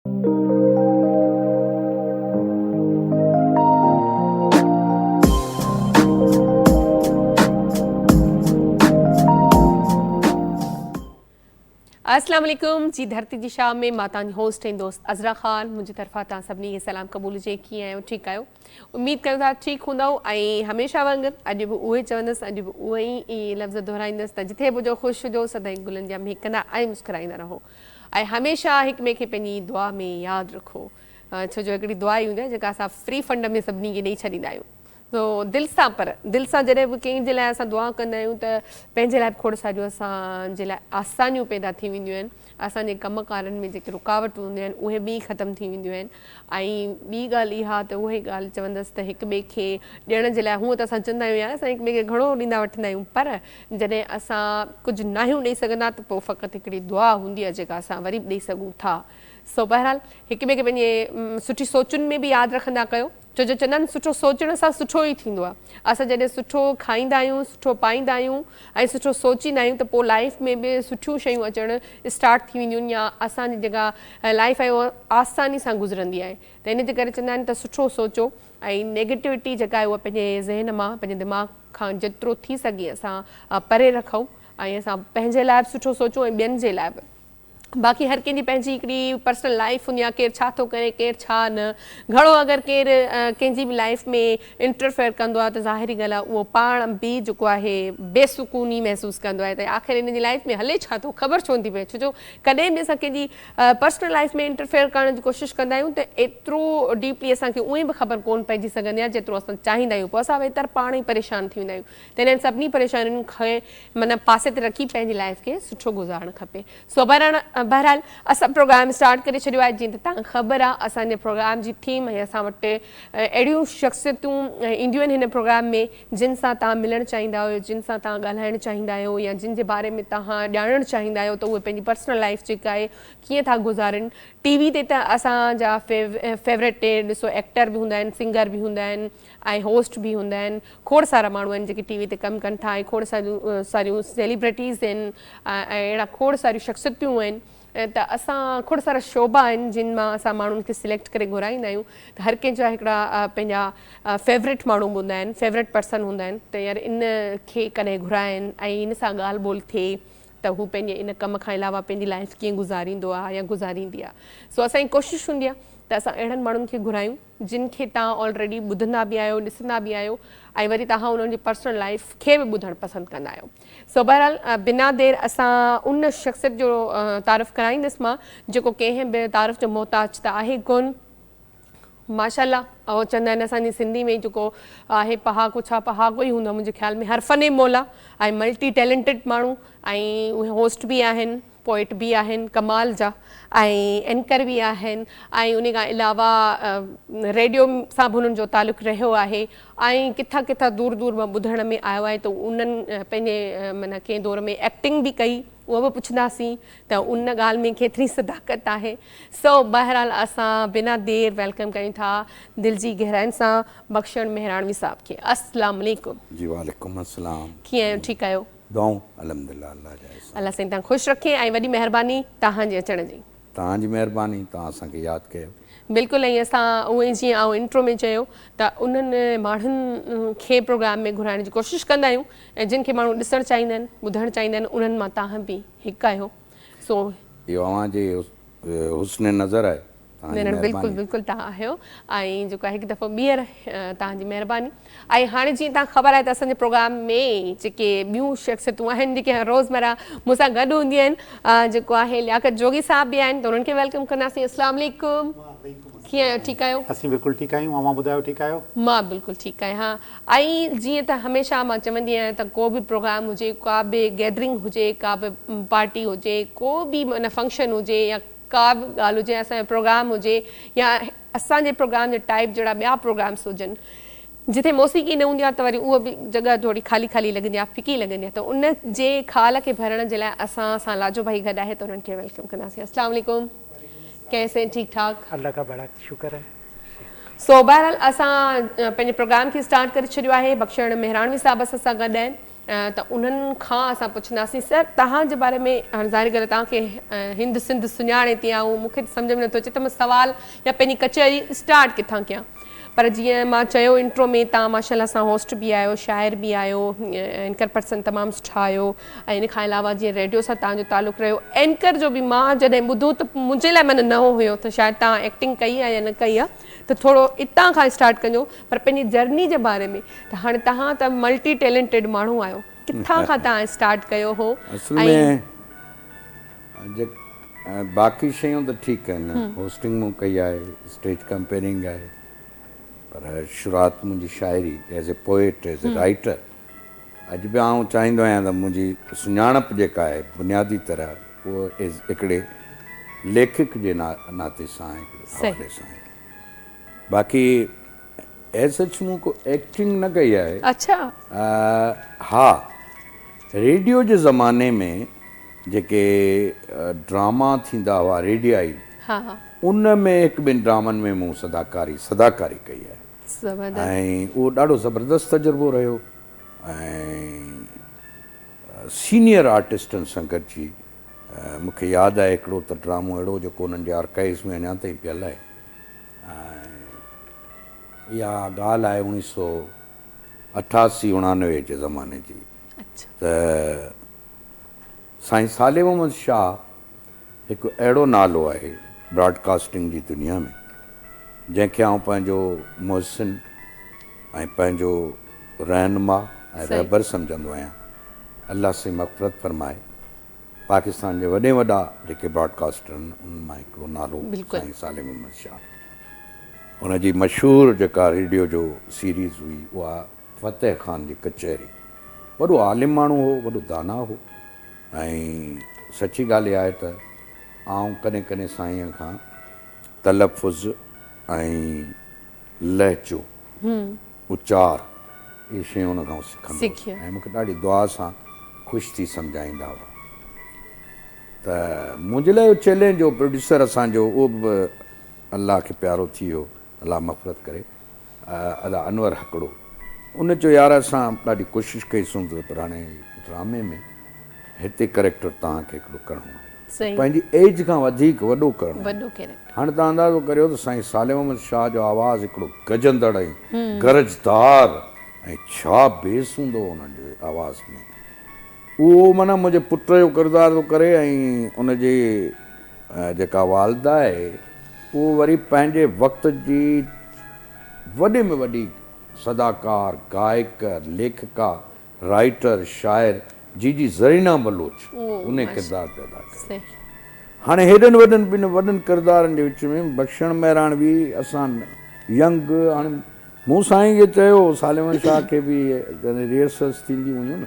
अस्सलाम वालेकुम जी। धरती जी शाम में माता होस्ट ऐं दोस्त अज़रा ख़ान मुंहिंजी तरफ़ां तव्हां सभिनी खे सलाम क़बूल जे। कीअं आहियो? ठीकु आहियो? उमेद कयूं था ठीकु हूंदव। ऐं हमेशह वांगुरु अॼु बि उहे चवंदसि, अॼु बि उहे ई लफ़्ज़ दोहराईंदसि त जिथे बि हुजो ख़ुशि हुजो, सदाईं गुलनि जा महकंदा ऐं मुस्कुराईंदा रहो ऐं हमेशह हिक ॿिए खे पंहिंजी दुआ में यादि रखो। छो जो हिकिड़ी दुआ ई हूंदी आहे जेका असां फ्री फंड में सभिनी खे ॾेई छॾींदा आहियूं। तो दिलि सां, पर दिलि सां जॾहिं बि कंहिंजे लाइ असां दुआ कंदा आहियूं त पंहिंजे लाइ खोड़ सारियूं असांजे लाइ आसानियूं पैदा थी वेंदियूं आहिनि। असांजे कमकारनि में जेके रुकावटूं हूंदियूं आहिनि उहे बि ख़तमु थी वेंदियूं आहिनि। ऐं ॿी ॻाल्हि इहा त उहे ॻाल्हि चवंदसि त हिक ॿिए खे ॾियण जे लाइ हूअं त असां चवंदा आहियूं यार असां हिक ॿिए खे घणो ॾींदा वठंदा आहियूं, पर जॾहिं असां कुझु न आहियूं ॾेई सघंदा त पोइ फ़क़ति हिकिड़ी दुआ हूंदी आहे जेका असां वरी बि ॾेई सघूं था। सो बहरहाल हिक ॿिए खे पंहिंजे सुठी सोचुनि में बि यादि रखंदा कयो। छो जो चवंदा आहिनि सुठो सोचण सां सुठो ई थींदो आहे। असां जॾहिं सुठो खाईंदा आहियूं, सुठो पाईंदा आहियूं ऐं सुठो सोचींदा आहियूं त पोइ लाइफ में बि सुठियूं शयूं अचणु स्टार्ट थी वेंदियूं आहिनि या असांजी जेका लाइफ आहे उहा आसानी सां गुज़रंदी आहे। त इन जे करे चवंदा आहिनि त सुठो सोचो ऐं नेगेटिविटी जेका आहे उहा पंहिंजे ज़हन मां, पंहिंजे दिमाग़ खां जेतिरो थी सघे असां परे रखूं ऐं असां पंहिंजे लाइ बि सुठो सोचूं ऐं ॿियनि जे लाइ बि। बाक़ी हर कंहिंजी पंहिंजी हिकिड़ी पर्सनल लाइफ हूंदी आहे, केरु छा थो करे केरु छा न। घणो अगरि केरु कंहिंजी बि लाइफ में इंटरफेयर कंदो आहे त ज़ाहिरी ॻाल्हि आहे उहो पाण बि जेको आहे बेसुकूनी महसूसु कंदो आहे त आख़िर इन जी लाइफ में हले छा थो, ख़बर छो थी पए। छो जो कॾहिं बि असां कंहिंजी पर्सनल लाइफ में इंटरफेयर करण जी कोशिशि कंदा आहियूं त एतिरो डीपली असांखे उहे बि ख़बर कोन पइजी सघंदी आहे जेतिरो असां चाहींदा आहियूं। पोइ असां वेतर पाण ई परेशान थी वेंदा आहियूं। त इन्हनि सभिनी परेशानियुनि खे माना पासे ते रखी पंहिंजी लाइफ खे सुठो गुज़ारणु खपे। सो बहरहाल असां प्रोग्राम स्टार्ट करे छॾियो आहे। जीअं त तव्हांखे ख़बर आहे असांजे प्रोग्राम जी थीम ऐं असां वटि अहिड़ियूं शख़्सियतूं ईंदियूं आहिनि हिन प्रोग्राम में जिन सां तव्हां मिलणु चाहींदा आहियो, जिन सां तव्हां ॻाल्हाइणु चाहींदा आहियो या जिन जे बारे में तव्हां ॼाणणु चाहींदा आहियो त उहे पंहिंजी पर्सनल लाइफ जेका आहे कीअं था गुज़ारनि। टीवी ते त असांजा फेवरेट ॾिसो एक्टर बि हूंदा आहिनि, सिंगर बि हूंदा आहिनि ऐं होस्ट बि हूंदा आहिनि। खोड़ सारा माण्हू आहिनि जेके टीवी ते कमु कनि था ऐं खोड़ सारियूं सेलिब्रिटीज़ आहिनि ऐं अहिड़ा खोड़ सारियूं शख़्सियतूं आहिनि। त असां खोड़ सारा शोबा आहिनि जिन मां असां माण्हुनि खे सिलेक्ट करे घुराईंदा आहियूं। त हर कंहिंजा हिकिड़ा पंहिंजा फेवरेट माण्हू हूंदा आहिनि, फेवरेट पर्सन हूंदा आहिनि त यार इन खे कॾहिं घुराइनि ऐं इन सां ॻाल्हि ॿोल थिए त हू पंहिंजे इन कम खां अलावा पंहिंजी लाइफ कीअं गुज़ारींदो आहे या गुज़ारींदी आहे। सो असांजी कोशिशि हूंदी आहे त असां अहिड़नि माण्हुनि खे घुरायूं जिन खे तव्हां ऑलरेडी ॿुधंदा बि आहियो, ॾिसंदा बि आहियो ऐं वरी तव्हां उन्हनि जी पर्सनल लाइफ खे बि ॿुधणु पसंदि कंदा आहियो। सो बहरहाल बिना देरि असां उन शख़्सियत जो तारीफ़ कराईंदसि मां जेको कंहिं बि तारीफ़ जो मोहताज त आहे कोन। माशाल्लाह ऐं चवंदा आहिनि असांजी सिंधी में जेको आहे पहाको छा पहाको ई हूंदो आहे मुंहिंजे ख़्याल में। हरफ़ने मौला ऐं मल्टी टैलेंटेड माण्हू ऐं उहे होस्ट बि आहिनि, पोइट बि आहिनि कमाल जा ऐं एंकर बि आहिनि ऐं उन खां अलावा रेडियो सां बि उन्हनि जो तालुक़ु रहियो आहे ऐं किथां किथां दूर दूर मां ॿुधण में आयो आहे त उन्हनि पंहिंजे माना कंहिं दौर में एक्टिंग बि कई, उहो बि पुछंदासीं त उन ॻाल्हि में केतिरी सदाकत आहे। सो बहरहाल असां बिना देरि वेलकम कयूं था दिलि जी गहराइनि सां बख़्शण मेहरानवी साहब खे। अस्सलाम वालेकुम। जी वालेकुम अस्सलाम। कीअं आहियो? ठीकु आहियो? दुआऊं अल्हम्दुलिल्लाह अल्लाह जा एहसान। अल्लाह साईं तव्हां ख़ुशि रखे ऐं वॾी महिरबानी तव्हांजे अचण जी। तव्हांजी महिरबानी, तव्हां असांखे यादि कयो। बिल्कुलु। ऐं असां उहे जीअं आउं इंट्रो में चयो त उन्हनि माण्हुनि खे प्रोग्राम में घुराइण जी कोशिशि कंदा आहियूं ऐं जिन खे माण्हू ॾिसणु चाहींदा आहिनि, ॿुधणु चाहींदा आहिनि, उन्हनि मां तव्हां बि हिकु आहियो। सो इहो अव्हांजे हुस्न नज़र आहे। बिल्कुलु बिल्कुलु तव्हां आहियो ऐं जेको आहे हिकु दफ़ो ॿीहर तव्हांजी महिरबानी। ऐं हाणे जीअं तव्हां ख़बर आहे त असांजे प्रोग्राम में जेके ॿियूं शख़्सियतूं आहिनि जेके रोज़मर्रा मूंसां गॾु हूंदियूं आहिनि, जेको आहे लियाकत जोगी साहब बि आहिनि त उन्हनि खे वेलकम कंदासीं। अस्सलाम वालेकुम। कीअं आहियो? ठीकु आहियो? असीं बिल्कुलु ठीकु आहियूं। अव्हां ॿुधायो ठीकु आहियो? मां बिल्कुलु ठीकु आहियां। हा ऐं जीअं त हमेशह मां चवंदी आहियां त को बि प्रोग्राम हुजे, का बि गैदरिंग हुजे, का बि पार्टी हुजे, को बि माना फंक्शन हुजे या का बि ॻाल्हि हुजे, असांजो प्रोग्राम हुजे या असांजे प्रोग्राम जे टाइप जहिड़ा ॿिया प्रोग्राम्स हुजनि जिथे मौसीक़ी न हूंदी आहे त वरी उहा बि जॻह थोरी ख़ाली ख़ाली लॻंदी आहे, फिकी लॻंदी आहे। त उन जे ख़ाल खे भरण जे लाइ असां सां लाजो भाई गॾु आहे त उन्हनि खे वेलकम कंदासीं। अस्सलाम वालेकुम। कैसे? ठीकु ठाक? अल्लाह का बड़ा शुक्र है। सो बहरहाल असां पंहिंजे प्रोग्राम खे स्टार्ट करे छॾियो आहे। बख़्शण मेहरानवी साहब सां गॾु आहिनि त उन्हनि खां असां पुछंदासीं सर तव्हांजे बारे में हाणे ज़ाहिर ॻाल्हि आहे तव्हांखे हिंद सिंध सुञाणे थी ऐं मूंखे सम्झ में नथो अचे त मां सवाल या पंहिंजी कचहरी स्टार्ट किथां कयां पर जीअं मां चयो इंट्रो में तव्हां माशाल्लाह सां होस्ट बि आहियो शाइर बि आहियो एंकर पर्सन तमामु सुठा आहियो ऐं इन खां अलावा जीअं रेडियो सां तव्हांजो तालुक़ु रहियो एंकर जो बि मां जॾहिं ॿुधो त मुंहिंजे लाइ माना नओं हुयो त शायदि तव्हां एक्टिंग कई आहे या न कई आहे त थोरो हितां खां स्टार्ट कजो पर पंहिंजी जर्नी जे बारे में त हाणे तव्हां त मल्टी टैलेंटेड माण्हू आहियो किथां खां तव्हां स्टार्ट कयो हो असल में बाक़ी शयूं त ठीकु आहिनि होस्टिंग मूं कई आहे स्टेज कंपेयरिंग आहे पर शुरूआति मुंहिंजी शाइरी as a poet as a writer अॼु बि आउं चाहींदो आहियां त मुंहिंजी सुञाणप जेका आहे बुनियादी तरह उहो हिकिड़े लेखक जे नाते सां हिकिड़े हवाले सां आहे बाक़ी एज़ सच मूं को एक्टिंग न कई आहे अच्छा हा रेडियो जे ज़माने में जेके ड्रामा थींदा हुआ रेडियाई हा उन में हिकु ॿिनि ड्रामनि में मूं सदाकारी कई आहे ऐं उहो ॾाढो ज़बरदस्त तजुर्बो रहियो ऐं सीनियर आर्टिस्टनि सां गॾिजी मूंखे यादि आहे हिकिड़ो त ड्रामो अहिड़ो जेको उन्हनि जे आर्काइव्स में अञा ताईं पियल आहे इहा ॻाल्हि आहे 1988-89 जे ज़माने जी त साईं साले मोहम्मद शाह हिकु अहिड़ो नालो आहे ब्रॉडकास्टिंग जी दुनिया में जंहिंखे आउं पंहिंजो मुहसिन ऐं पंहिंजो रहनुमा ऐं रहबर सम्झंदो आहियां अल्लाह से मग़फ़िरत फरमाए पाकिस्तान जे वॾे वॾा जेके ब्रॉडकास्टर आहिनि उन मां हिकिड़ो नालो साईं साले मोहम्मद शाह उनजी मशहूरु जेका रेडियो जो सीरीज़ हुई उहा फ़तेह ख़ान जी कचहरी वॾो आलिम माण्हू हो वॾो दाना हो ऐं सची ॻाल्हि इहा आहे त आउं कॾहिं कॾहिं साईंअ खां तलफ़ुज़ ऐं लहजो उचार इहे शयूं हुन खां सिखंदो ऐं मूंखे ॾाढी दुआ सां ख़ुशि थी सम्झाईंदा हुआ त मुंहिंजे लाइ चैलेंज हो प्रोड्यूसर असांजो उहो बि अलाह खे प्यारो थी वियो अलाह मग़फ़िरत करे अदा अनवर हिकिड़ो उन चयो यार असां ॾाढी कोशिशि कईसूं पर हाणे ड्रामे में हिते करेक्टर तव्हांखे हिकिड़ो करिणो आहे पंहिंजी एज खां वधीक वॾो करिणो हाणे तव्हां अंदाज़ो करियो त साईं साले मोहम्मद शाह जो आवाज़ु हिकिड़ो गजंदड़ ऐं गरजदार ऐं छा बेस हूंदो हुननि जे आवाज़ में उहो माना मुंहिंजे पुट जो किरदारु थो करे ऐं उनजी जेका वालदा आहे उहो वरी पंहिंजे वक़्त जी वॾे में वॾी सदाकार गायक लेखिका राइटर शाइर जी ज़रीना बलोच उन किरदारु पैदा कयो हाणे हेॾनि वॾनि किरदारनि जे विच में बख़्शण महिराणवी असां यंग हाणे मूं साईं खे चयो साले मोहम्मद शाह खे बि रिहर्सल्स थींदियूं हुयूं न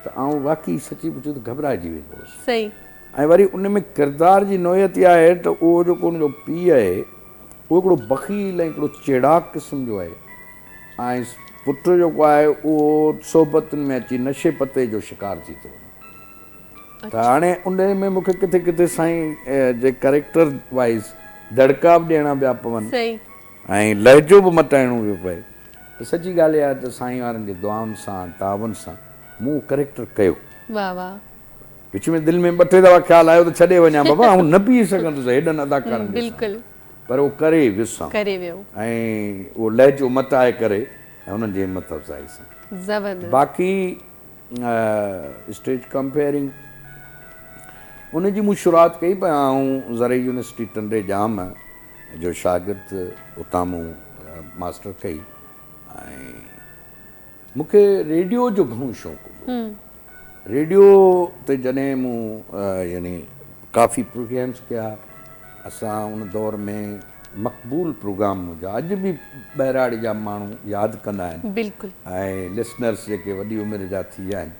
त आउं वाक़ई सची पुछो त घबराइजी वेंदो हुउसि ऐं वरी उन में किरदार जी नोयत इहा आहे त उहो जेको उनजो पीउ आहे उहो हिकिड़ो बख़ील ऐं हिकिड़ो चेड़ाक क़िस्म जो आहे ऐं पुट जेको आहे उहो सोबतुनि में अची नशे पते जो शिकार थी थो वञे त हाणे उन में मूंखे किथे किथे साईं जे करेक्टर वाइज़ दड़का बि ॾियणा पिया पवनि ऐं लहजो बि मटाइणो पियो पए त सची ॻाल्हि इहा आहे त साईं वारनि जी दुआउनि सां तावन सां मूं करेक्टर कयो विच में दिलि में 2-3 दफ़ा ख़्यालु आयो त छॾे वञा बाबा ऐं न बीह सघंदुसि हेॾनि अदाकारनि पर उहो करे वियुसि ऐं उहो लहजो मटाए करे ऐं हुननि जी हिमत अफ़ज़ाई सां बाक़ी स्टेज कंपेयरिंग उनजी मूं शुरूआति कई पिया ऐं ज़रई यूनिवर्सिटी टंडे जाम जो शागिर्दु उतां मूं मास्टर कई ऐं मूंखे रेडियो जो घणो शौक़ु हुओ रेडियो ते जॾहिं मूं यानी काफ़ी प्रोग्राम्स कया असां उन दौर में मक़बूल प्रोग्राम हुआ अॼु बि ॿहिराड़े जा माण्हू यादि कंदा आहिनि ऐं लिसनर्स जेके वॾी उमिरि जा थी विया आहिनि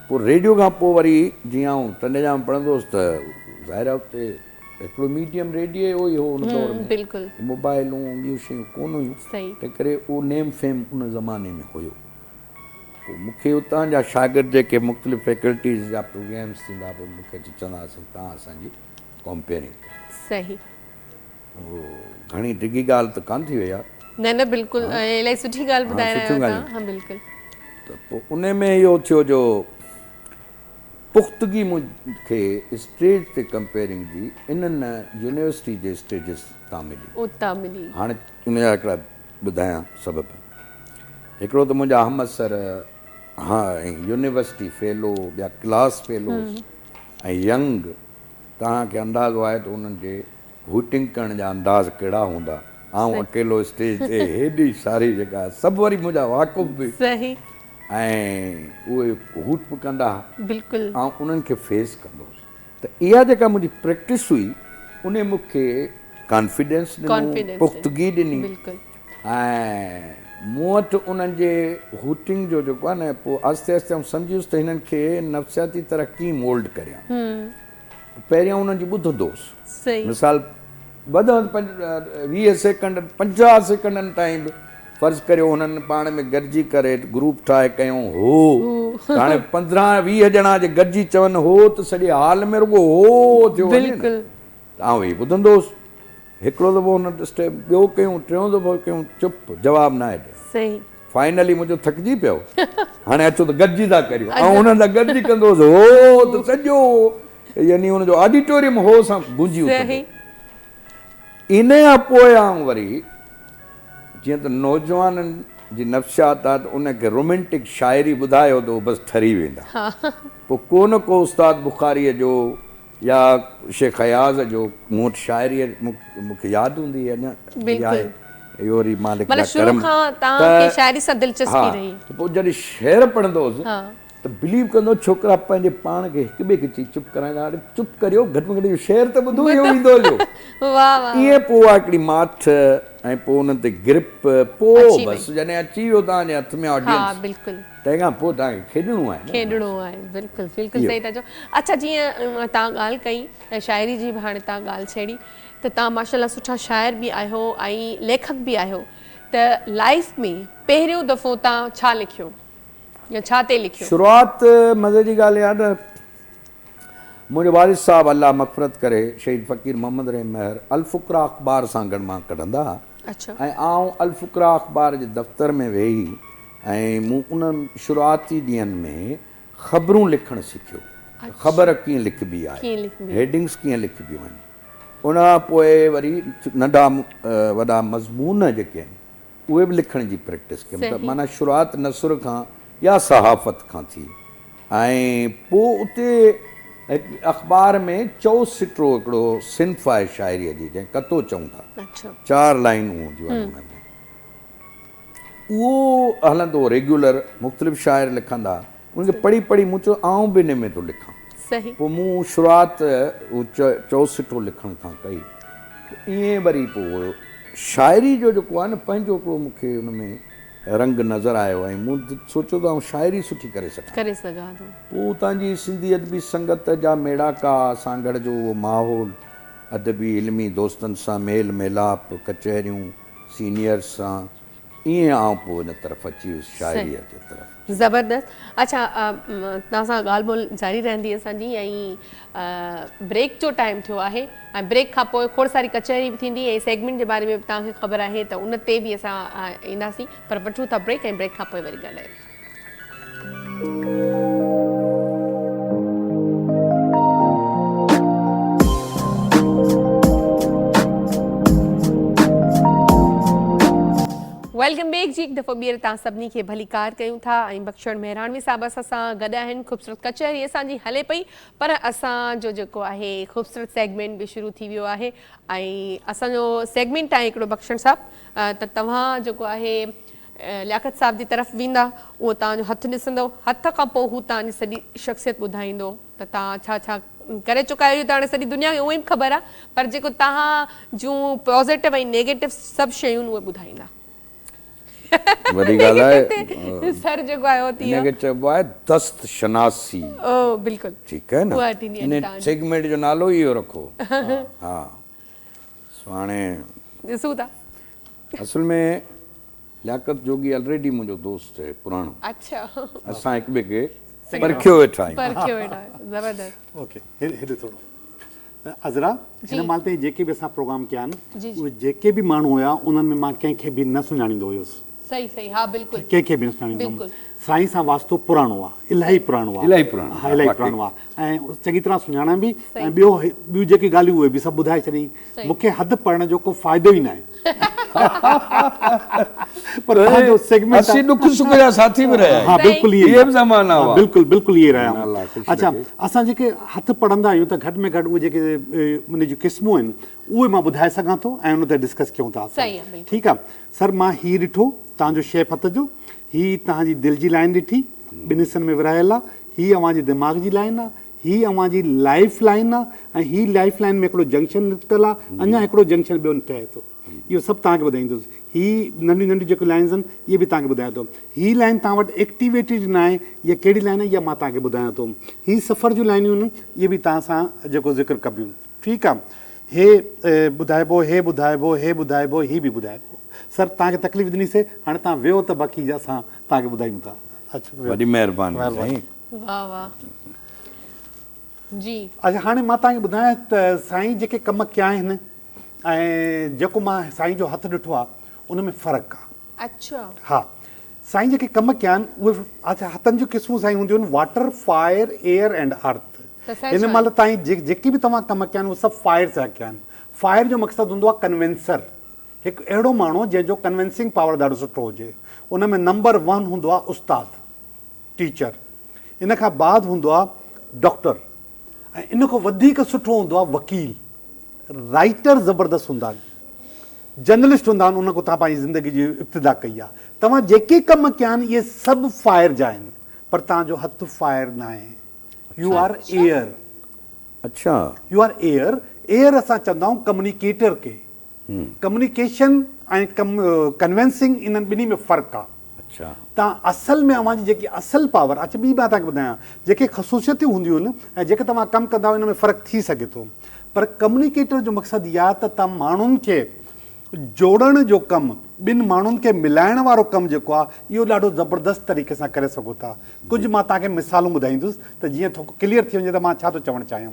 पोइ रेडियो खां पोइ वरी जीअं आउं टंडे जाम पढ़ंदो हुउसि त ज़ाहिर आहे उते हिकिड़ो मीडियम रेडियो ई हो उन दौर में मोबाइलूं ॿियूं शयूं कोन हुयूं तंहिं करे उहो नेम फेम उन ज़माने में हुयो पोइ मूंखे उतां जा शागिर्द जेके मुख़्तलिफ़ फैकल्टीज़ जा प्रोग्राम्स थींदा पोइ मूंखे चवंदा हुआसीं तव्हां असांजी कंपेयरिंग सही उहो घणी डिघी ॻाल्हि त कोन थी वई आहे न न बिल्कुलु इलाही सुठी ॻाल्हि ॿुधाए रहिया सुठियूं आहियो ॻाल्हियूं। तव्हां। हाँ बिल्कुलु। त पोइ उन में इहो थियो जो पुख़्तगी मूंखे स्टेज ते कंपेयरिंग जी इन्हनि यूनिवर्सिटी जे स्टेजिस तां मिली। उतां मिली। हाणे उन जा हिकिड़ा ॿुधायां सबब। हिकिड़ो त मुंहिंजा अहमद सर हा ऐं यूनिवर्सिटी फेलो ॿिया क्लास फेलोस ऐं यंग तव्हांखे अंदाज़ो आहे त उन्हनि जे हूटिंग करण जा अंदाज़ कहिड़ा हूंदा। ऐं अकेलो स्टेज ते हेॾी सारी जेका सभु वरी मुंहिंजा वाक़ुफ़ बि सही। ऐं उहे हूट बि कंदा बिल्कुलु। ऐं उन्हनि खे फेस कंदोसि। त इहा जेका मुंहिंजी प्रैक्टिस हुई उन मूंखे कॉन्फिडेंस ॾिनो, पुख़्तगी ॾिनी। बिल्कुलु। ऐं मूं वटि उन्हनि जे हूटिंग जो जेको आहे न पोइ आहिस्ते आहिस्ते आउं सम्झियुसि त हिननि खे नफ़्सियाती तरह कीअं मोल्ड करियां। पहिरियां उन्हनि जी ॿुधंदोसि। मिसाल वधि में 20 सेकंड 50 सेकंडनि ताईं बि फ़र्ज़ु करियो हुननि पाण में गॾिजी करे ग्रुप ठाहे कयूं हो त हाणे 15-20 ॼणा जे गॾिजी चवनि हो त सॼे हाल में रुॻो हो थियो वञे न। त आउं वेही ॿुधंदोसि। हिकिड़ो दफ़ो हुन स्टेप ॿियो कयूं, टियों दफ़ो कयूं, चुप जवाबु न आहे ॾियो। फाइनली मुंहिंजो थकिजी पियो। हाणे अचो त गॾिजी था करियूं ऐं हुननि सां गॾिजी कंदोसि हो त सॼो यानी हुनजो ऑडिटोरियम हो सां गूंजी उथंदो। इन खां पोइ आउं वरी जीअं त नौजवाननि जी नफ़्सियात आहे त उनखे रोमेंटिक शाइरी ॿुधायो त बसि ठरी वेंदा। पोइ को न को उस्ताद बुखारीअ जो या शेख अयाज़ जो मूं वटि शाइरी मूंखे यादि हूंदी अञा इहो वरी मालिक जा करम। पोइ जॾहिं शेर पढ़ंदो हुउसि त बिलीव कंदो छोकिरा पंहिंजे पाण खे हिक ॿिए खे चई चुप कराईंदा। हाणे चुप करियो घटि में घटि शेर त ॿुधो इहो ईंदो हुयो। ईअं पोइ आहे हिकिड़ी माठ ऐं पोइ हुन ते ग्रिप पोइ बसि जॾहिं अची वियो तव्हांजे हथ में ऑडियंस तंहिंखां पोइ तव्हांखे खेॾणो आहे। खेॾणो आहे। बिल्कुलु बिल्कुलु सही था चओ। अच्छा जीअं तव्हां ॻाल्हि कई शाइरी जी बि हाणे तव्हां ॻाल्हि छेड़ी त तव्हां माशाल्लाह सुठा शाइर बि आहियो ऐं लेखक बि आहियो। त लाइफ में पहिरियों दफ़ो तव्हां छा लिखियो या छा ते लिखियो? शुरूआति मज़े जी ॻाल्हि आहे न मुंहिंजो वारिस साहिबु अल्लाह मग़फ़िरत करे शहीद फ़क़ीर मोहम्मद रहीम महर अल-फ़ुक़रा अख़बार सां गॾु मां कढंदा ऐं आउं अल-फ़ुक़रा अख़बार जे दफ़्तर में वेही ऐं मूं उन्हनि शुरूआती ॾींहंनि में ख़बरूं लिखणु सिखियो। ख़बर कीअं लिखिबी आहे, हेडिंग्स कीअं लिखिबियूं आहिनि। उन खां पोइ वरी नंढा वॾा मज़मून जेके आहिनि उहे बि लिखण जी प्रैक्टिस कई। मतिलबु माना शुरूआति नसुर खां या सहाफ़त खां थी ऐं पोइ उते अख़बार में चौसिटो हिकिड़ो सिंफ़ आहे शाइरीअ जी जंहिं कतो चऊं था 4 लाइनूं हूंदियूं आहिनि हुन में उहो हलंदो रेगुलर मुख़्तलिफ़ शाइर लिखंदा उनखे पढ़ी पढ़ी मूं चयो आउं बि इन में थो लिखां। पोइ मूं शुरूआति चौसिटो लिखण खां कई ईअं वरी पोइ शाइरी जो जेको आहे न पंहिंजो हिकिड़ो मूंखे हुन में रंग नज़र आयो ऐं मूं सोचियो त आउं शाइरी सुठी करे सघां थो। पोइ तव्हांजी सिंधी अदबी संगत जा मेड़ाका सांगड़ जो उहो माहौल अदबी इल्मी दोस्तनि सां मेल मेलाप कचहरियूं सीनियर्स सां ईअं आउं पोइ हिन तरफ़ अची वियुसि शाइरीअ जे तरफ़। ज़बरदस्त। अच्छा तव्हां सां ॻाल्हि ॿोल जारी रहंदी असांजी ऐं ब्रेक जो टाइम थियो आहे ऐं ब्रेक खां पोइ खोड़ सारी कचहरी बि थींदी ऐं सेगमेंट जे बारे में बि तव्हांखे ख़बर आहे त उन ते बि असां ईंदासीं पर वठूं था ब्रेक ऐं ब्रेक खां पोइ वरी ॻाल्हायूं। वेलकम बैक जी। हिकु दफ़ो ॿीहर तव्हां सभिनी खे भली कार कयूं था ऐं बख़्शण मेहरानवी साहिब असां गॾु आहिनि। ख़ूबसूरत कचहरी असांजी हले पई पर असांजो जेको आहे ख़ूबसूरत सेगमेंट बि शुरू थी वियो आहे ऐं असांजो सेगमेंट आहे हिकिड़ो बख़्शण साहिबु त तव्हां जेको आहे लियाकत साहिब जी तरफ़ वेंदा उहो तव्हांजो हथु ॾिसंदो हथ खां पोइ हू तव्हांजी सॼी शख़्सियत ॿुधाईंदो त तव्हां छा छा करे चुका आहियो। त हाणे सॼी दुनिया खे उहो ई ख़बर आहे पर जेको तव्हां जूं पॉज़िटिव ऐं नेगेटिव सभु शयूं उहे ॿुधाईंदा। वॾी ॻाल्हि आहे सर जेको आहे इनखे चइबो आहे दस्त शनासी। बिल्कुलु ठीकु आहे न इन सेगमेंट जो नालो इहो रखो। हा हाणे ॾिसूं था असल में लियाकत जोगी ऑलरेडी मुंहिंजो दोस्त आहे पुराणो। अच्छा असां हिक ॿिए खे परखियो वेठा आहियूं। ज़बरदस्त। ओके हेॾे थोरो अज़रा जी। हिन महिल ताईं जेके बि असां प्रोग्राम कया आहिनि जी, जी। उहे जेके बि माण्हू हुया उन्हनि में मां कंहिंखे बि न सुञाणींदो हुयुसि, सही सही हाँ बिल्कुलु कंहिंखे बि न सुञाणींदो बिल्कुलु। हुयुमि। साईं सां वास्तो पुराणो आहे, इलाही पुराणो आहे, इलाही पुराणो, हा इलाही वाक़ई। पुराणो आहे ऐं चङी तरह सुञाणा बि। सही। ऐं ॿियूं जेकी ॻाल्हियूं उहे बि सभु ॿुधाए छॾी। सही। मूंखे हदि पढ़ण जो को फ़ाइदो ई न आहे पर तव्हांजो सेगमेंट असीं ॾुख सुख जा साथी बि रहिया हाँ सही। बिल्कुलु इहे बि ज़माना हाँ, हुआ। बिल्कुलु बिल्कुलु इहे रहिया अल्लाह आहियूं। ख़ुशि अच्छा रखे। असां जेके हथ पढ़ंदा आहियूं त घटि में घटि उहे जेके उन जूं क़िस्मूं आहिनि उहे मां ॿुधाए सघां थो ऐं उन ते डिस्कस कयूं था असां। सही आहे, बिल्कुलु। ठीकु आहे सर, मां हीउ ॾिठो तव्हांजो शेप हथ जो, हीअ तव्हांजी दिलि जी लाइन ॾिठी, ॿिनि हिस्सनि में विरहायल आहे, हीअ अव्हांजी दिमाग़ जी लाइन आहे, हीअ अव्हांजी लाइफ लाइन आहे, ऐं हीअ लाइफ लाइन में हिकिड़ो जंक्शन निकितल आहे, अञा हिकिड़ो जंक्शन ॿियो ठहे थो। इहो सभु तव्हांखे ॿुधाईंदुसि। हीअ नंढियूं नंढियूं जेके लाइन्स आहिनि इहे बि तव्हांखे ॿुधायां थो। हीअ लाइन तव्हां वटि एक्टिवेटेड न आहे, इहा कहिड़ी लाइन आहे इहा मां तव्हांखे ॿुधायां थो। हीअ सफ़र जूं लाइनियूं आहिनि, इहे बि तव्हां सां जेको ज़िक्र कबियूं। ठीकु आहे, हे ॿुधाइबो, हे ॿुधाइबो, हे ॿुधाइबो, हीअ बि ॿुधाइबो। सर तव्हांखे तकलीफ़ ॾिनीसीं, हाणे तव्हां वियो त बाक़ी असां तव्हांखे ॿुधायूं था। अच्छा वियो। वॾी महिरबानी महिरबानी। साईं। वाह वाह जी अच्छा हाणे मां तव्हांखे ॿुधायां त साईं जेके कम कया आहिनि ऐं जेको मां साईं जो हथु ॾिठो आहे उन में फ़र्क़ु आहे। अच्छा हा, साईं जेके कम कया आहिनि उहे अच्छा हथनि जूं क़िस्मूं साईं हूंदियूं आहिनि, water, fire, air and earth. त सच हिन आहे। महिल ताईं जेके बि तव्हां कम कया आहिनि उहे सभु फायर सां कया आहिनि। फायर जो मक़सदु हूंदो आहे कन्वेंसर, हिकु अहिड़ो माण्हू जंहिंजो कन्वेंसिंग पावर ॾाढो सुठो हुजे। उन में नंबर 1 हूंदो आहे उस्ताद, टीचर। इन खां बाद हूंदो आहे डॉक्टर, ऐं इन खां वधीक सुठो हूंदो आहे वकील, राइटर ज़बरदस्त हूंदा आहिनि, जर्नलिस्ट हूंदा आहिनि। उन खां तव्हां पंहिंजी ज़िंदगी जी इब्तिदा कई आहे। तव्हां जेके कम कया आहिनि इहे सभु फायर जा आहिनि, पर तव्हांजो हथु फायर न आहे। यू आर एयर, अच्छा यू आर एयर। एयर असां चवंदा आहियूं कम्युनिकेटर खे। कम्युनिकेशन ऐं कन्वेंसिंग इन्हनि ॿिन्ही में फ़र्क़ु आहे। अच्छा तव्हां असल में अव्हांजी जेकी असल पावर, अच्छा ॿी मां तव्हांखे ॿुधायां, जेके ख़सूसियतूं हूंदियूं आहिनि ऐं जेके तव्हां कमु कंदा आहियो इन में फ़र्क़ु थी सघे थो। पर कम्युनिकेटर जो मक़सदु इहा आहे त तव्हां माण्हुनि खे जोड़ण जो कमु, ॿिनि माण्हुनि खे मिलाइण वारो कमु जेको आहे इहो ॾाढो ज़बरदस्त तरीक़े सां करे सघो था। कुझु मां तव्हांखे मिसालूं ॿुधाईंदुसि त जीअं थोरो क्लियर थी वञे त मां छा थो चवणु चाहियां।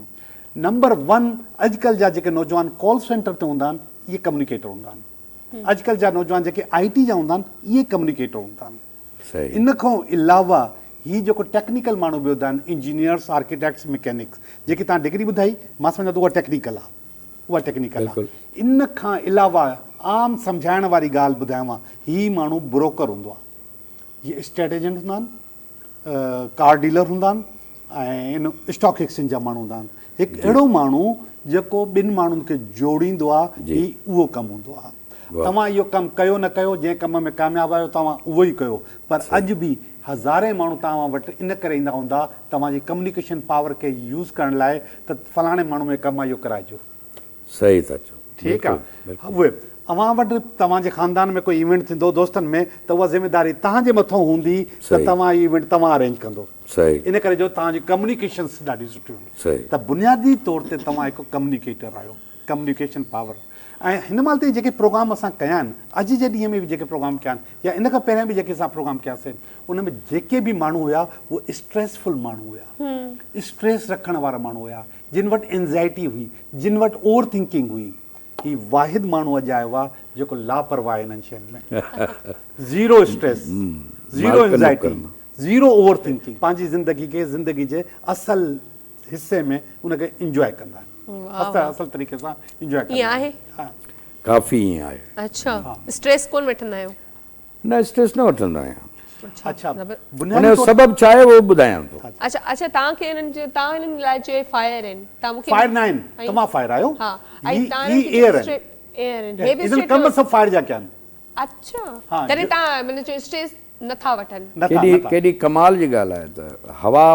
नंबर 1, अॼुकल्ह जा जेके नौजवान कॉल सेंटर ते हूंदा आहिनि इहे कम्युनिकेटर हूंदा आहिनि। अॼुकल्ह जा नौजवान जेके IT जा हूंदा आहिनि इहे कम्युनिकेटर हूंदा आहिनि। सही। इन खां अलावा ही जेको टेक्निकल माण्हू बि हूंदा आहिनि, इंजीनियर्स, आर्किटेक्ट्स, मैकेनिक्स, जेकी तव्हां डिग्री ॿुधाई मां सम्झां थो उहा टेक्निकल आहे, उहा टेक्निकल आहे। इन खां अलावा आम सम्झाइण वारी ॻाल्हि ॿुधायांव, ही माण्हू ब्रोकर हूंदो आहे, हीअ स्टेट एजेंट हूंदा आहिनि, कार डीलर हूंदा आहिनि, ऐं इन स्टॉक एक्सचेंज जा माण्हू हूंदा आहिनि। हिकु अहिड़ो माण्हू जेको ॿिनि माण्हुनि खे जोड़ींदो आहे, ही उहो कमु हूंदो आहे। तव्हां इहो कमु कयो न कयो, जंहिं कम में कामयाबु आहियो तव्हां उहो ई कयो, पर अॼु बि हज़ारे माण्हू तव्हां वटि इन करे ईंदा हूंदा तव्हांजी कम्युनिकेशन पावर खे यूज़ करण लाइ त फलाणे माण्हू में कमु इहो कराइजो। सही था चओ। ठीकु आहे, उहे अव्हां वटि तव्हांजे ख़ानदान में कोई इवेंट थींदो दोस्तनि में त उहा ज़िमेदारी तव्हांजे मथां हूंदी त तव्हां इहो इवेंट तव्हां अरेंज कंदो। सही। इन करे जो तव्हांजी कम्युनिकेशन्स ॾाढी सुठियूं सही। आहिनि। त बुनियादी तौर ते तव्हां हिकु कम्युनिकेटर आहियो, कम्युनिकेशन पावर। ऐं हिन महिल ताईं जेके प्रोग्राम असां कया आहिनि, अॼु जे ॾींहं में बि जेके प्रोग्राम कया आहिनि या इन खां पहिरियां बि जेके असां प्रोग्राम कयासीं, उन में जेके बि माण्हू हुया उहे स्ट्रेसफुल माण्हू हुया, स्ट्रेस रखण वारा माण्हू हुया, जिन वटि एंज़ाइटी हुई, जिन वटि ओवर थिंकिंग हुई। ही वाहिद माण्हू अॼु आयो आहे जेको लापरवाह आहे इन्हनि शयुनि में। Zero stress, zero anxiety, zero over thinking, पंहिंजी ज़िंदगी जे असल हिस्से में उनखे इंजॉय कंदा आहिनि, असल तरीक़े सां इंजॉय कंदा आहिनि। काफ़ी ईअं आहे। अच्छा स्ट्रेस कोन वठंदा आहियो? न स्ट्रेस न वठंदा आहियां। अच्छा हुनजो सबबु छा आहे उहो ॿुधायां थो। अच्छा अच्छा तव्हांखे तव्हां हिननि लाइ चयो फायर आहिनि, तव्हां मूंखे फायर न आहिनि, तव्हां फायर आहियो। हा ही ऐं एयर आहिनि, एयर आहिनि, हे बि इन्हनि कम सभु फायर जा कया आहिनि। अच्छा हाँ, तॾहिं तव्हां माना चयो स्ट्रेस नथा वठनि। केॾी कमाल जी ॻाल्हि आहे त हवा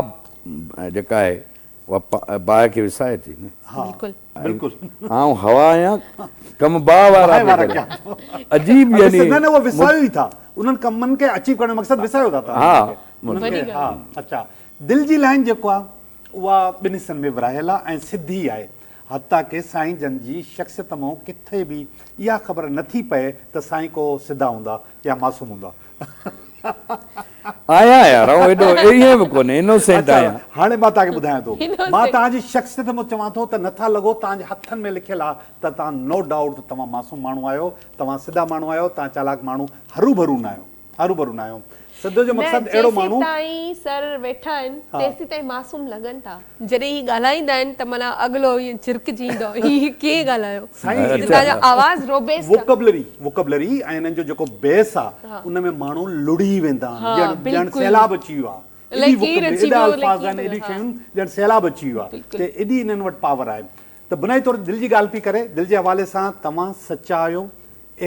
जेका आहे उहा बाहि खे विसाए थी न। बिल्कुलु बिल्कुलु आऊं हवा आहियां, कम बाहि वारा क्या अजीब यानी न वो विसायो ई था, उन्हनि कमनि खे अचीव करण जो मक़सदु विसायो था। हा। हा अच्छा, दिलि जी लाइन जेको आहे उहा ॿिनि हिस्सनि में विरहायल आहे ऐं सिधी आहे। हता के साईं जन जी शख़्सियत मां किथे बि इहा ख़बर नथी पए त साईं को सिधा हूंदा या मासूम हूंदा। आया यार ऐं एॾो ईअं बि कोन्हे इनोसेंट आहियां हाणे मां तव्हांखे ॿुधायां थो Innocent. मां तव्हांजी शख़्सियत में चवां थो त नथा लॻो तव्हांजे हथनि में लिखियलु आहे त तव्हां नो डाउट तव्हां मासूम माण्हू आहियो तव्हां सिधा माण्हू आहियो तव्हां चालाक माण्हू हरू भरू न आहियो सिधो जो मक़सदु अहिड़ो माण्हू ताईं सर वेठा आहिनि तेसी ताईं मासूम लॻनि था जॾहिं ही ॻाल्हाईंदा आहिनि त माना अॻिलो ईअं चिरकजी ईंदो ही कीअं ॻाल्हायो तव्हांजो आवाज़ रोबेस्ट वोकबलरी ऐं हिननि जो जेको बेस आहे उन में माण्हू लुड़ी वेंदा आहिनि ॼण सैलाब अची वियो आहे लकीर अची वियो, अल्फाज़ आहिनि एॾी शयूं ॼण सैलाब अची वियो आहे त एॾी हिननि वटि पावर आहे त बुनियादी तौर दिलि जी ॻाल्हि पई करे दिलि जे हवाले सां तव्हां सचा आहियो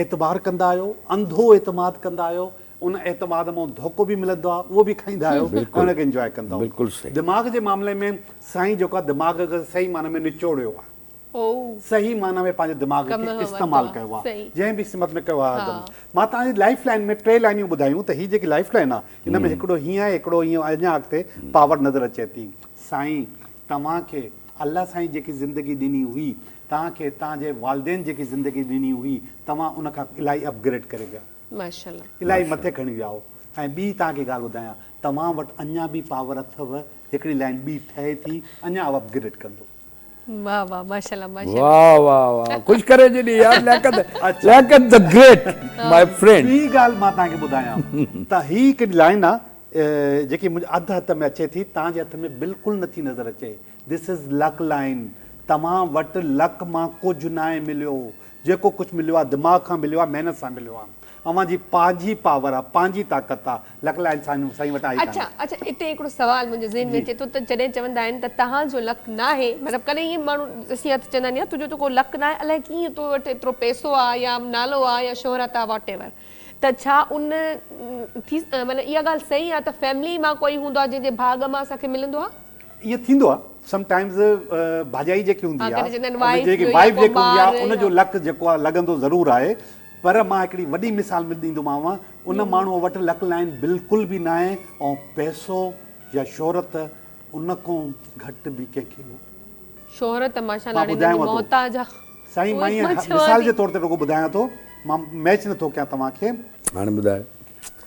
एतबार कंदा आहियो अंधो एतमाद कंदा आहियो उन एतमाद मां धोखो बि मिलंदो आहे उहो बि खाईंदा आहियो हुनखे इंजॉय कंदा आहियो बिल्कुलु सही दिमाग़ जे मामले में साईं जेको आहे दिमाग़ खे सही माने में निचोड़ियो आहे सही माना में पंहिंजे दिमाग़ खे इस्तेमालु कयो आहे जंहिं बि सिमत में कयो आहे मां तव्हांजी लाइफ लाइन में 3 लाइनियूं ॿुधायूं त हीअ जेकी लाइफ लाइन आहे हिन में हिकिड़ो हीअं आहे हिकिड़ो हीअं अञा अॻिते पावर नज़र अचे थी साईं तव्हांखे अलाह साईं जेकी ज़िंदगी ॾिनी हुई तव्हांखे तव्हांजे वालदेन जेकी ज़िंदगी ॾिनी हुई तव्हां उनखां इलाही अपग्रेड करे विया माशाल्लाह इलाही मथे खणी विया हो ऐं ॿी तव्हांखे ॻाल्हि ॿुधायां तव्हां वटि अञा बि पावर अथव हिकिड़ी लाइन ॿी ठहे थी अञा अपग्रेड कंदो वाह वाह माशाल्लाह वाह वाह वाह कुझु करे जॾहिं यार Liaquat the great my friend ॿी ॻाल्हि मां तव्हांखे ॿुधायां त हीअ हिकिड़ी लाइन आहे जेकी मुंहिंजे अधु हथ में अचे थी तव्हांजे हथ में बिल्कुलु नथी नज़र अचे दिस इज़ लक लाइन तव्हां वटि लक मां कुझु न आहे मिलियो जेको कुझु मिलियो आहे दिमाग़ खां मिलियो आहे महिनत सां मिलियो आहे अवांजी पंहिंजी पावर आहे पंहिंजी ताक़त आहे लक लाइन साईं वटि आई अच्छा अच्छा हिते हिकिड़ो सुवाल मुंहिंजे ज़हन में अचे थो त जॾहिं चवंदा आहिनि त तव्हांजो लक न आहे मतिलबु कॾहिं ईअं माण्हू ॾिसी हथ चवंदा आहिनि तुंहिंजो जेको लक न आहे अलाए कीअं तो वटि एतिरो पैसो आहे या नालो आहे या शोहरत आहे वॉट एवर त छा उन मतिलबु इहा ॻाल्हि सही आहे त फैमिली मां कोई हूंदो आहे जंहिंजे भाग मां असांखे मिलंदो आहे इहो थींदो आहे समटाइम्स भाॼाई जेकी हूंदी कॾहिं चवंदा आहिनि आहे wife जेकी या वाइफ को जेकी हूंदी आहे ॿार उनजो लक जेको आहे लॻंदो ज़रूरु आहे पर मां हिकिड़ी वॾी मिसाल ॾींदोमांव उन माण्हूअ वटि लक लाइन बिल्कुलु बि न आहे ऐं पैसो या शोहरत उन खां घटि बि कंहिंखे शोहरत मां माशाल्लाह ॿुधायांव थो। मोहताज साईं मां ईअं मिसाल जे तौर ते रुॻो ॿुधायां थो मां मैच नथो कयां तव्हांखे हाणे ॿुधाए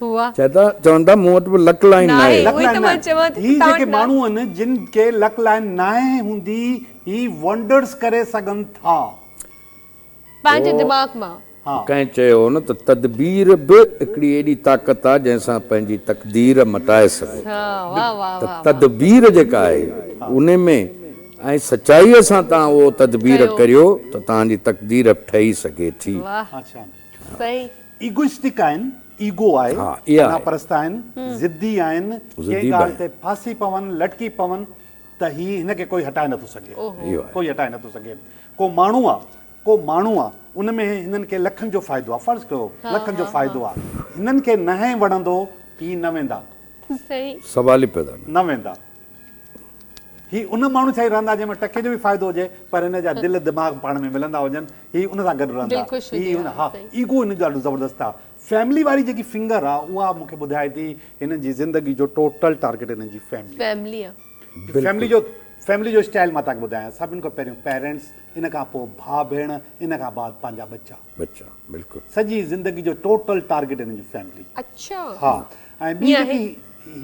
हुआ चवंदा मूं वटि बि लक लाइन न आहे लक लाइन ही जेके माण्हू आहिनि जिन खे लक लाइन न आहे हूंदी ही वंडर्स करे सघनि था पंहिंजे दिमाग़ मां कंहिं चयो न त तदबीर बि हिकिड़ी एॾी ताक़त आहे जंहिंसां पंहिंजी तक़दीर मटाए सघे वाह वाह त तदबीर जेका आहे उन में ऐं सचाईअ सां तव्हां उहो तदबीर करियो त तव्हांजी तक़दीर ठही सघे थी अच्छा सही ईगोइस्टिक आहिनि ईगो आहे अनापरस्त आहिनि ज़िद्दी आहिनि कंहिं ॻाल्हि ते फासी पवनि लटकी पवनि त ही हिनखे कोई हटाए नथो सघे कोई हटाए नथो सघे को माण्हू आहे उन में हिननि खे लखनि जो फ़ाइदो आहे फर्ज़ कयो लखनि जो फ़ाइदो आहे हिननि खे न वणंदो ही न वेंदा सही सवाल ई पैदा न वेंदा ही उन माण्हू सां ई रहंदा जंहिंमें टके जो बि फ़ाइदो हुजे पर हिन जा दिलि दिमाग़ पाण में मिलंदा हुजनि ही उन सां गॾु रहंदा हा ईगो हिन जो ॾाढो ज़बरदस्त आहे फैमिली वारी जेकी फिंगर आहे उहा मूंखे ॿुधाए थी हिननि जी ज़िंदगी जो टोटल टारगेट हिननि जी फैमिली आहे फैमिली जो स्टाइल मां तव्हांखे ॿुधायां सभिनि खां पहिरियों पेरेंट्स इन खां पोइ भाउ भेण इन खां बाद पंहिंजा बच्चा बिल्कुलु सॼी ज़िंदगी जो टोटल टारगेट हिननि जी फैमिली अच्छा हा ऐं ॿी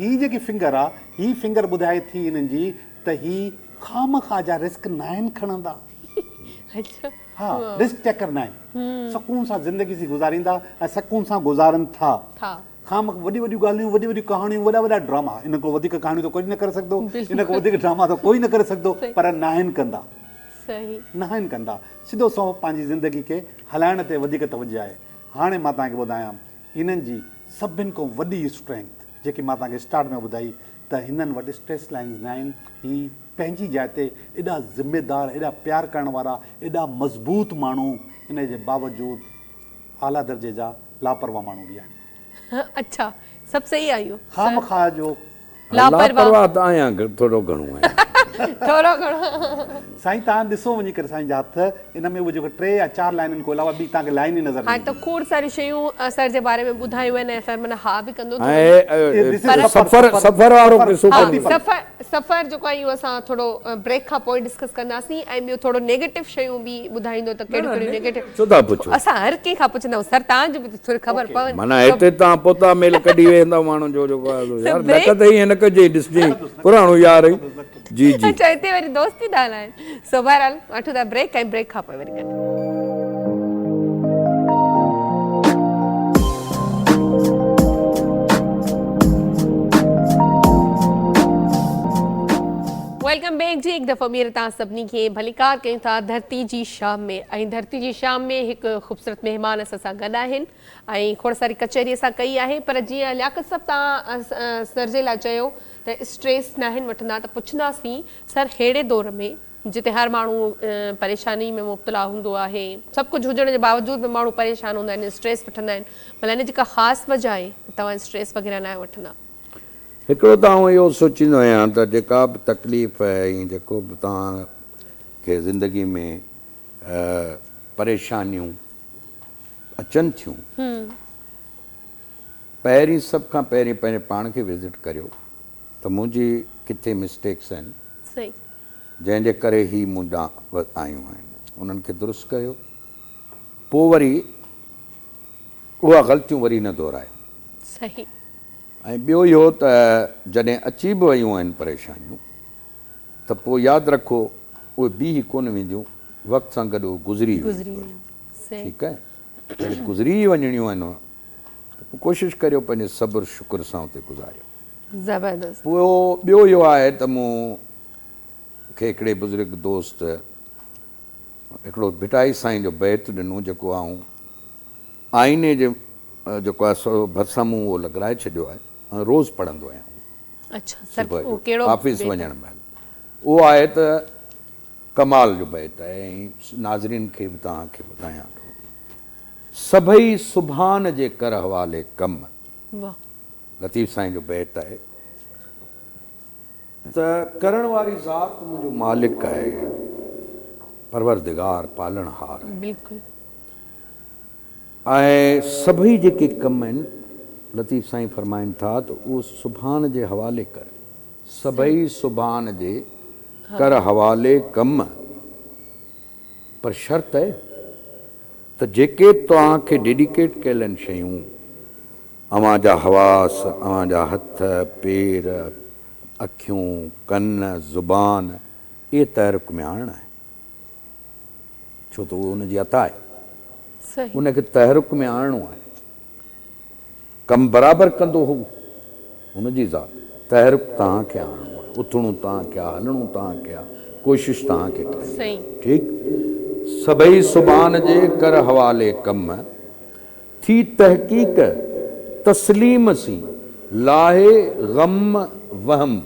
ही जेकी फिंगर आहे ही फिंगर ॿुधाए थी हिननि जी त ही खामखा जा रिस्क न आहिनि खणंदा हा रिस्क टेकर न आहिनि सकून सां ज़िंदगी सी गुज़ारींदा ऐं सकून सां गुज़ारनि था खाम वॾियूं वॾियूं ॻाल्हियूं वॾियूं वॾियूं कहाणियूं वॾा वॾा ड्रामा इन खां वधीक कहाणियूं त कोई न करे सघंदो इन खां वधीक ड्रामा त कोई न करे सघंदो पर न आहिनि कंदा सिधो सौ पंहिंजी ज़िंदगी खे हलाइण ते वधीक तवजो आहे हाणे मां तव्हांखे ॿुधायां हिननि जी सभिनि खां वॾी स्ट्रेंथ जेकी मां तव्हांखे स्टार्ट में ॿुधाई त हिननि वटि स्ट्रेस लाइन्स न आहिनि ही पंहिंजी जाइ ते एॾा ज़िमेदार एॾा प्यार करण वारा एॾा मज़बूत माण्हू इन जे बावजूदि आला दर्जे जा लापरवाह माण्हू बि आहिनि अच्छा सभु सही आहे इहो खामखा जो लापरवाह त आहियां थोरो घणो आहे साईं तव्हां ॾिसो वञी करे साईं जा हथ इन में उहे जेको 3 या 4 लाइननि खां अलावा ॿी तव्हांखे लाइन ई नज़र हाणे त खोड़ सारी शयूं सर जे बारे में ॿुधायूं आहिनि ऐं सर माना हा बि कंदो सफ़र जेको आहे इहो असां थोरो ब्रेक खां पोइ डिस्कस कंदासीं ऐं ॿियो थोरो नेगेटिव शयूं बि ॿुधाईंदो त कहिड़ियूं कहिड़ियूं नेगेटिव छो था पुछो असां हर कंहिंखां पुछंदा आहियूं सर तव्हांजो बि थोरी ख़बर पवनि माना हिते तव्हां पोता मेल कढी वेंदा माण्हू जो जेको आहे यार न कदे ईअं न कजे ॾिसजे पुराणो यार जी जी अच्छा हिते वरी दोस्ती था हलाइनि सो बहरहाल वठूं था ब्रेक ऐं ब्रेक खां पोइ वरी गॾु वेलकम बैक जी एक दफ़ो ॿीहर तव्हां सभिनी खे भलीकार कयूं था धरती जी शाम में ऐं धरती जी शाम में हिकु ख़ूबसूरत महिमान असां सां गॾु आहिनि ऐं खोड़ सारी कचहरी असां कई आहे पर जीअं लियाकत साहब तव्हां सर जे लाइ चयो त स्ट्रेस न आहिनि वठंदा त पुछंदासीं सर अहिड़े दौर में जिते हर माण्हू परेशानी में मुब्तला हूंदो आहे सभु कुझु हुजण जे बावजूद बि माण्हू परेशान हूंदा आहिनि स्ट्रेस वठंदा आहिनि भला हिन जेका ख़ासि वजह आहे तव्हां स्ट्रेस वग़ैरह न वठंदा हिकिड़ो त आउं इहो सोचींदो आहियां त जेका बि तकलीफ़ ऐं जेको बि तव्हांखे ज़िंदगी में परेशानियूं अचनि थियूं पहिरीं सभ खां पहिरीं पंहिंजे पाण खे विज़िट करियो त मुंहिंजी किथे मिस्टेक्स आहिनि सही जंहिंजे करे ही मूं ॾांहुं आयूं आहिनि उन्हनि खे दुरुस्त कयो पोइ वरी उहा ग़लतियूं वरी न दोहराए सही ऐं ॿियो इहो त जॾहिं अची बि वयूं आहिनि परेशानियूं त पोइ यादि रखो उहे बीह कोन वेंदियूं वक़्त सां गॾु गुज़री वेंदियूं ठीकु आहे जॾहिं गुज़री वञणियूं आहिनि त पोइ कोशिशि करियो पंहिंजे सब्र शुक्र सां उते गुज़ारियो ज़बरदस्त पोइ ॿियो इहो आहे त मूंखे हिकिड़े बुज़ुर्ग दोस्त हिकिड़ो भिटाई साईं जो बैत ॾिनो जेको आऊं आईने जे जेको आहे सो भरिसाम्हूं उहो लॻाए छॾियो आहे ऐं रोज़ु पढ़ंदो आहियां अच्छा सर उहो कहिड़ो ऑफिस वञण महिल उहो आहे त कमाल जो बैत आहे ऐं नाज़रीन खे बि तव्हांखे ॿुधायां थो सभई सुभान जे कर हवाले कम वाह लतीफ़ साईं जो बैत आहे त करण वारी ज़ात मुंहिंजो मालिक आहे परवरदिगार पालणहार बिल्कुलु ऐं सभई जेके कम आहिनि लतीफ़ साईं फरमाइनि था त उहो सुभान जे हवाले कर सभई सुभान जे कर हवाले कम पर शर्त आहे त जेके तव्हांखे डेडिकेट कयल आहिनि शयूं अव्हांजा हवास अव्हांजा हथ पेर अखियूं कन ज़ुबान इहे तहरीक में आणणा आहे छो त उहो उनजी अता आहे सही उनखे तहरीक में आणणो आहे कमु बराबरि कंदो हो हुनजी ज़ात तहरीक तव्हांखे आणणो आहे उथणो तव्हांखे आहे हलणो तव्हांखे आहे कोशिशि तव्हांखे करे सही ठीकु सभई सुभान जे कर हवाले कम थी तहक़ीक़ तस्लीम सी लाहे ग़म वहम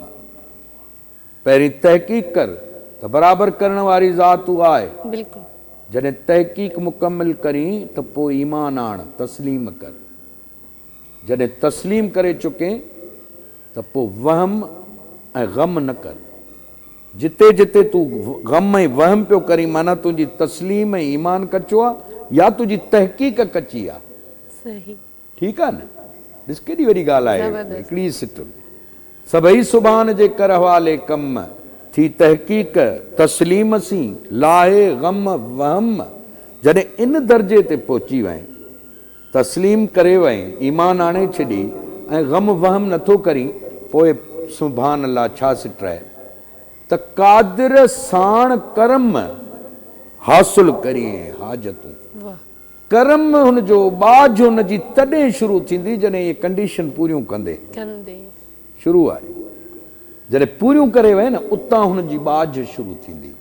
पहिरीं तहक़ीक़ कर त बराबरि करण वारी ज़ात उहा आहे बिल्कुलु जॾहिं तहक़ीक़ मुकमिल करी त पोइ ईमान आण तस्लीम कर जॾहिं तस्लीम करे चुके त पोइ वहम ऐं ग़म न कर जिते जिते तूं ग़म ऐं वहम पियो करी माना तुंहिंजी तस्लीम ऐं ईमान कचो आहे या तुंहिंजी तहक़ीक़ कची आहे सही ठीकु आहे न ॾिस केॾी वॾी ॻाल्हि आहे हिकिड़ी सिट में सभई सुभान जे कर हवाले कम थी तहक़ीक़ तस्लीम सी लाहे ग़म वहम जॾहिं इन दर्जे ते पहुची वएं तस्लीम करे वएं ईमान आणे छॾी ऐं ग़म वहम नथो करी पोइ सुभान अल्लाह छा सिट आहे त कादिर साण करम हासिल करिए हाजतूं वाह करम हुनजो बाज हुनजी तॾहिं शुरू थींदी जॾहिं इहे कंडीशन पूरियूं कंदे कंदे शुरू आहे जॾहिं पूरियूं करे वए न उतां हुनजी बाज शुरू थींदी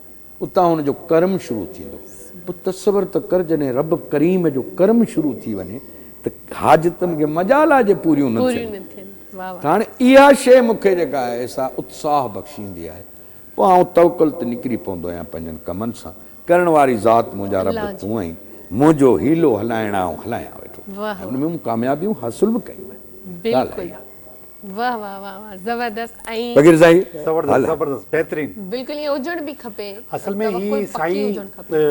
उतां हुनजो कर्म शुरू थींदो पोइ तसवर त कर जॾहिं रब करीम जो कर्म शुरू थी वञे त हाजतनि खे मजाला जे पूरियूं न पूरियूं थियनि न थियनि वाह वाह त हाणे इहा शइ मूंखे जेका आहे सा उत्साह बख़्शींदी आहे पोइ आउं तवकल ते निकिरी पवंदो आहियां पंहिंजनि कमनि सां करण वारी ज़ात मुंहिंजा रब तूं आई मुंहिंजो हीलो हलाइणा ऐं हलायां वेठो वाह हुन में मूं कामयाबियूं हासिल बि कयूं आहिनि बिल्कुलु वाह वाह वाह वाह ज़बरदस्त ऐं वग़ैरह साईं ज़बरदस्त ज़बरदस्त बहितरीन बिल्कुलु ईअं हुजण बि खपे असल में तवक्कुल ही पकी साईं हुजणु खपे।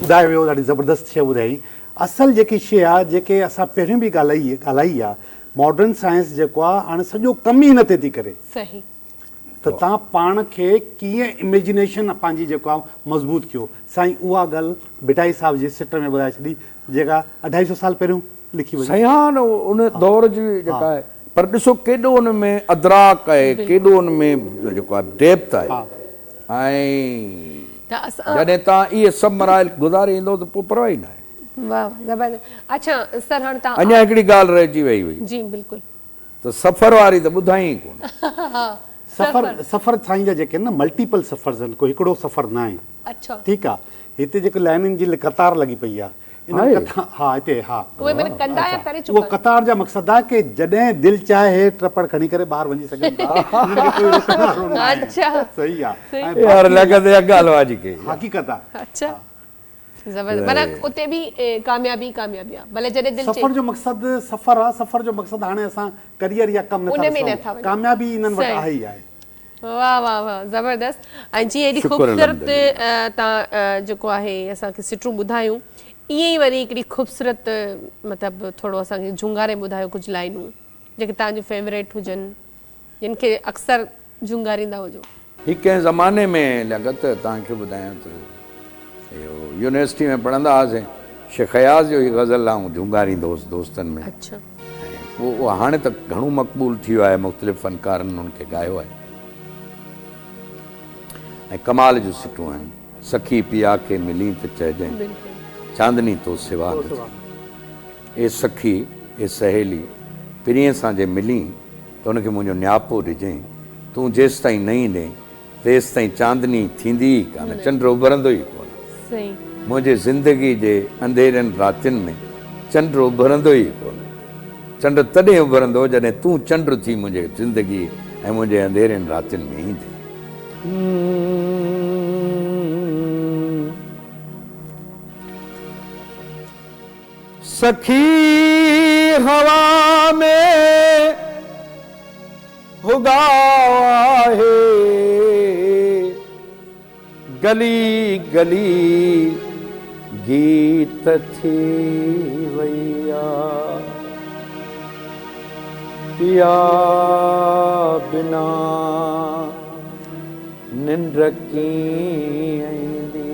ॿुधायो वियो ॾाढी ज़बरदस्त शइ ॿुधाई असल जेकी शइ आहे जेके असां पहिरियों बि ॻाल्हाई आहे मॉडर्न साइंस जेको आहे हाणे सॼो कम ई नथे थी करे सही त तव्हां पाण खे कीअं इमेजिनेशन पंहिंजी जेको आहे मज़बूत कयो। साईं उहा ॻाल्हि भिटाई साहिब जे सिट में ॿुधाए छॾी जेका 250 साल पहिरियों लिखी वई। सही हा न, उन दौर जी जेका आहे, पर ॾिसो केॾो उन में अदराक आहे, केॾो उन में जेको आहे डेप्थ आहे। ऐं त असां जॾहिं तव्हां इहे सभु मराइल गुज़ारे ईंदो त पोइ परवाह ई न आहे। वाह ज़बरदस्त। अच्छा सर हाणे तव्हां अञा हिकिड़ी ॻाल्हि रहिजी वई हुई, जी बिल्कुलु त सफ़र वारी त ॿुधाई ई कोन। सफ़र साईं जा जेके आहिनि न मल्टीपल सफ़र्स आहिनि, कोई हिकिड़ो सफ़र न आहे। अच्छा ठीकु आहे, हिते जेको लाइनुनि जी कतार लॻी पई आहे इन कथा, हा हिते हा उहे माना कंदा या करे उहो चुका कतार जा मक़सदु आहे की जॾहिं दिलि चाहे टपड़ खणी करे ॿाहिरि वञी सघनि था। हुनखे कोई रोकण वारो न आहे। अच्छा सही आहे, ऐं यार लॻंदे ॻाल्हि वाजी कई। हक़ीक़त आहे। अच्छा ज़बरदस्त, माना उते बि कामयाबी कामयाबी आहे भले जॾहिं दिलि सफ़र जो मक़सदु सफ़र आहे, सफ़र जो मक़सदु हाणे असां करियर या कमु उन में नथा नथा वञूं। कामयाबी इन्हनि वटि सही। आहे ई आहे। वाह वाह वाह ज़बरदस्त। ऐं जीअं एॾी शुक्र ख़ूबसूरत अल्हम्दुलिल्लाह। तव्हां जेको आहे असांखे सिटरूं ॿुधायूं, ईअं ई वरी हिकिड़ी ख़ूबसूरत मतिलबु थोरो असांखे झुंगारे ॿुधायो कुझु लाइनूं जेके तव्हांजूं फेवरेट हुजनि, जिन खे अक्सर झुंगारींदा हुजो। हीअ कंहिं ज़माने में लॻत तव्हांखे ॿुधायां त इहो यूनिवर्सिटी में पढ़ंदा हुआसीं, शेख अयाज़ जो ही ग़ज़ल आऊं झुंगारींदो हुउसि दोस्तनि में। अच्छा ऐं उहो हाणे त घणो मक़बूल थी वियो आहे, मुख़्तलिफ़ फ़नकारनि हुनखे ॻायो आहे। ऐं कमाल जूं सिटूं आहिनि। सखी पिया खे मिली त चइजांइ बिल्कुलु चांदनी तो सिवा न थी। ए सखी ए सहेली पिरीअ सां जे मिली त हुनखे मुंहिंजो नियापो ॾिजांइ, तूं जेसि ताईं न ईंदे तेसि ताईं चांदनी थींदी ई कान, चंड उभरंदो ई कोन। सही मुंहिंजे ज़िंदगी जे अंधेरनि रातियुनि में चंड उभरंदो ई कोन। चंड तॾहिं उभरंदो जॾहिं तूं चंड थी मुंहिंजे ज़िंदगी ऐं मुंहिंजे अंधेरनि रातियुनि में ईंदे। सखी हवा में हुगावा है, गली गली गीत थी वैया, पिया बिना निंड की आईंदी,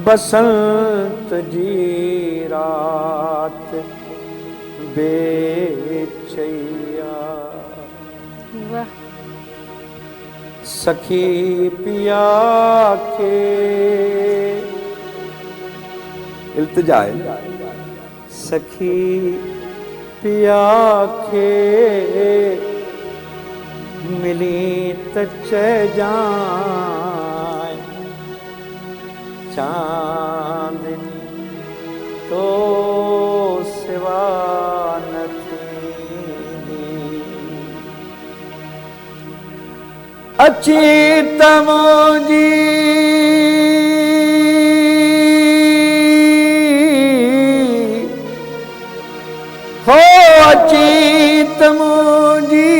बसंत जी रात बेचैया, वाह सखी पिया के इल्तिजा है, सखी पिया के मिली त चइजांइ चांदनी तो सिवा न थींदी, अची त मुंहिंजी हो, अची त मुंहिंजी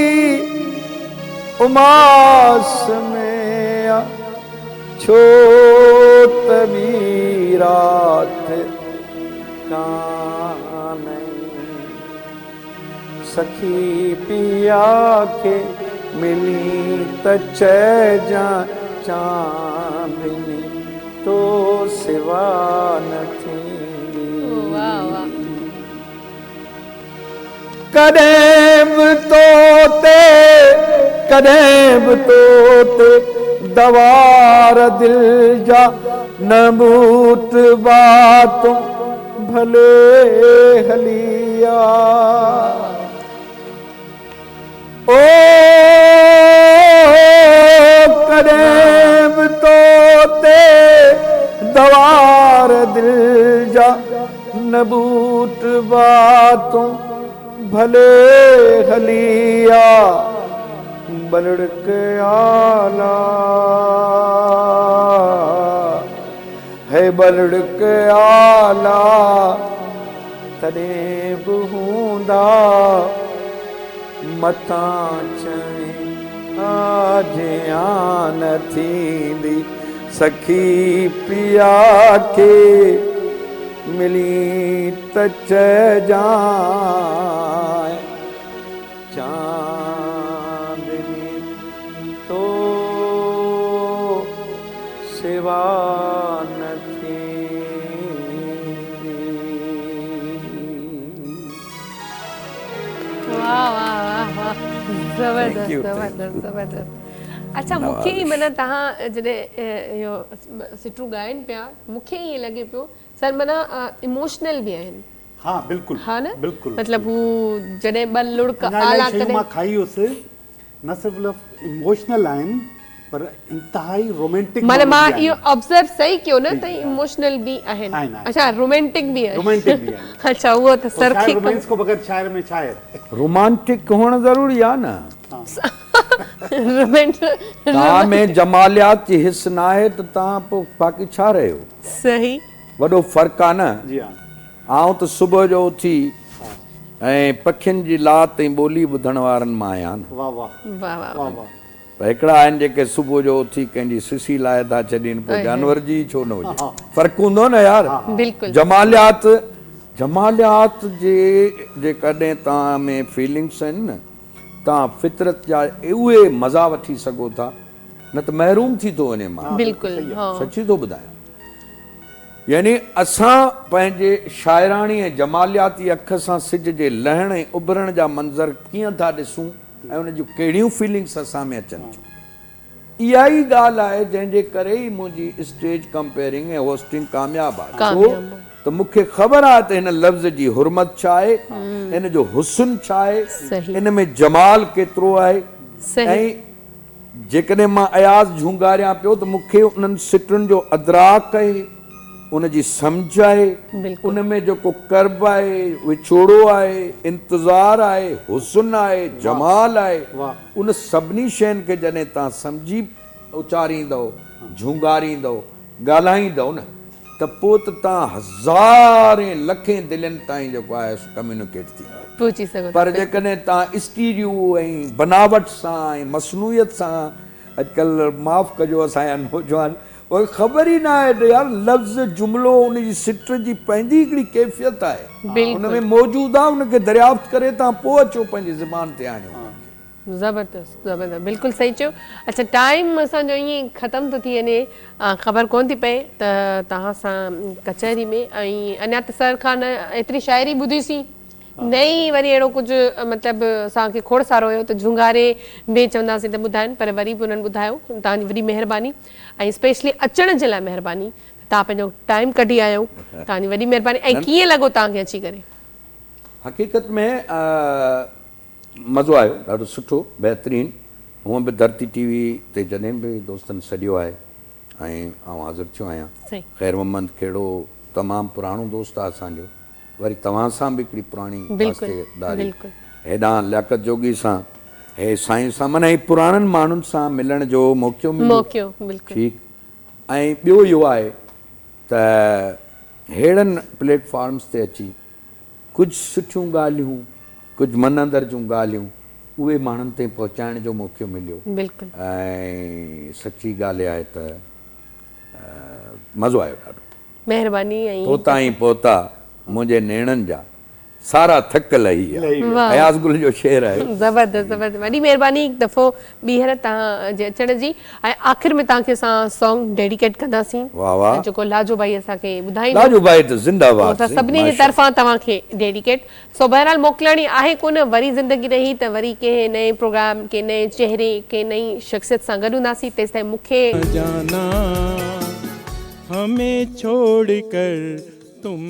उमास में आ, छो त ॿी रात कान्हे, सखी पिया के मिली त चइजांइ चांदनी तो सिवा न थींदी, वाह वाह कॾहिं बि तोते दवार दिल जा न बूट बातों भले हलिया, ओ कॾहिं बि तोते दवार दिल जा न बूट बातों भले हलिया, बलड़क आला है, बलड़क आला तॾहिं बि हूंदा मथां चवे आजियां न थींदी, सखी पिया के मिली त चइजांइ चांदनी सेवा न थी। वाह वाह वाह वाह, ज़बरदस्त Thank you, ज़बरदस्त ज़बरदस्त। अच्छा, मूंखे ई माना तव्हां जॾहिं इहो सिटरूं ॻाइनि पिया, मूंखे ईअं लॻे पियो सर माना इमोशनल बि आहिनि। हाँ बिल्कुलु हा न, बिल्कुलु मतिलबु हू जॾहिं ॿ लुड़क अञा आला इलाही शयूं करे मां खाई हुयुसि न सिर्फ़ु इमोशनल आहिनि पर इंतहाई रोमांटिक माना मां इहो ऑब्ज़र्व सही कयो न त इमोशनल बि आहिनि। आहिनि। अच्छा, रोमांटिक बि आहिनि। रोमांटिक भी आहिनि। अच्छा, उहो त सर खे रोमांस को बगैर शायर में शायर रोमांटिक हुअणु ज़रूरी आहे न। रोमांटिक तव्हां में जमालियात जी हिस न आहे त तव्हां पोइ बाक़ी छा रहियो? सही। वॾो फ़र्क़ु आहे न। जी हाँ आउं त सुबुह जो उथी ऐं पखियुनि जी लात ऐं ॿोली ॿुधण वारनि मां आहियां न। वाह वाह वाह वाह वाह वाह पर हिकिड़ा आहिनि जेके सुबुह जो उथी कंहिंजी सिसी लाइ था छॾीनि, पोइ जानवर जी छो न हुजे, फ़र्क़ु हूंदो न यार। बिल्कुलु जमालियात जे जेकॾहिं तव्हां में फीलिंग्स आहिनि न, तव्हां फितरत जा उहे मज़ा वठी सघो था, न त महरूम थी थो वञे मां। बिल्कुलु हाँ। सची थो ॿुधायां। यानी असां पंहिंजे शाइराणी ऐं जमालियाती अख सां सिज जे लहण ऐं उभरण जा मंज़र कीअं था ॾिसूं ऐं उन जूं कहिड़ियूं फीलिंग्स असां में अचनि थियूं। इहा ई ॻाल्हि आहे जंहिंजे करे ई मुंहिंजी स्टेज कंपेयरिंग ऐं होस्टिंग कामयाबु आहे। छो त मूंखे ख़बर आहे त हिन लफ़्ज़ जी हुरमत छा आहे, हिन जो हुस्न छा आहे, सही। हिन में जमाल केतिरो आहे। सही। ऐं जेकॾहिं मां अयाज़ झूंगारियां पियो त मूंखे उन्हनि सिटुनि जो अदराक आहे, उन जी सम्झ आहे, बिल्कुलु। उन में जेको कर्ब आहे, विछोड़ो आहे, इंतज़ार आहे, हुस्न आहे, जमाल आहे, वाह। उन सभिनी शयुनि खे जॾहिं तव्हां सम्झी उचारींदव, झूंगारींदव, ॻाल्हाईंदव न, त पोइ त तव्हां हज़ारें लखें दिलनि ताईं जेको आहे कम्युनिकेट थींदव। पहुची सघो। पर जेकॾहिं तव्हां स्टीरियो ऐं बनावट सां ऐं मसनूइयत सां, अॼुकल्ह माफ़ कजो असांजा नौजवान, उहे ख़बर ई न आहे त यार लफ़्ज़ जुमिलो उन जी सिट जी पंहिंजी हिकिड़ी कैफ़ियत आहे, उन में मौजूदु आहे, उनखे दरियाफ़्त करे तव्हां पोइ अचो पंहिंजी ज़बान ते आणियो। ज़बरदस्त ज़बरदस्त, बिल्कुलु सही चयो। अच्छा, टाइम असांजो ईअं ख़तमु थो थी वञे, ख़बर कोन थी पए त तव्हां सां कचहरी में ऐं अञा त सर खां न एतिरी शाइरी ॿुधीसीं, नई वरी अहिड़ो कुझु मतिलबु असांखे खोड़ सारो हुयो त झुंगारे में चवंदासीं त ॿुधाइनि, पर वरी बि उन्हनि ॿुधायो। तव्हांजी वॾी महिरबानी ऐं स्पेशली अचण जे लाइ महिरबानी। तव्हां पंहिंजो टाइम कढी आयो, तव्हांजी वॾी महिरबानी। ऐं कीअं लॻो तव्हांखे अची करे? हक़ीक़त में मज़ो आयो, ॾाढो सुठो, बहितरीनु। हूअं बि धरती टीवी ते जॾहिं बि दोस्तनि सॾियो आहे ऐं आउं हाज़िर थियो आहियां। सही। ख़ैर मोहम्मद खेड़ो तमामु पुराणो दोस्त आहे असांजो, वरी तव्हां सां बि हिकिड़ी पुराणी वास्तेदारी, हेॾां लियाकत जोगी सां, हे साईं सां, माना ही पुराणनि माण्हुनि सां मिलण जो मौक़ो मिलियो। ठीकु। ऐं ॿियो इहो आहे त अहिड़नि प्लेटफॉर्म्स ते अची कुझु सुठियूं ॻाल्हियूं, कुझु मन अंदर जूं ॻाल्हियूं, उहे माण्हुनि ताईं पहुचाइण जो मौक़ो मिलियो। ऐं सची ॻाल्हि आहे त मज़ो आयो ॾाढो। महिरबानी। ऐं पोता ई पोता मुंहिंजे नेणनि जा सारा थक लही विया, अयाज़ गुल जो शेर आहे। ज़बरदस्त ज़बरदस्त, वॾी महिरबानी हिकु दफ़ो ॿीहर तव्हां जे अचण जी। ऐं आख़िर में तव्हांखे असां सॉन्ग डेडिकेट कंदासीं। वाह वाह। जेको लाजो भाई असांखे ॿुधाईंदो। लाजो भाई त ज़िंदाबाद। असां सभिनी जे तरफ़ां तव्हांखे डेडिकेट। सो बहरहाल मोकिलणी आहे कोन, वरी ज़िंदगी रही त वरी कंहिं नए प्रोग्राम, कंहिं नए चेहरे, कंहिं नई शख़्सियत सां गॾु हूंदासीं। तेसि ताईं मूंखे जाना हमें छोड़ कर तुम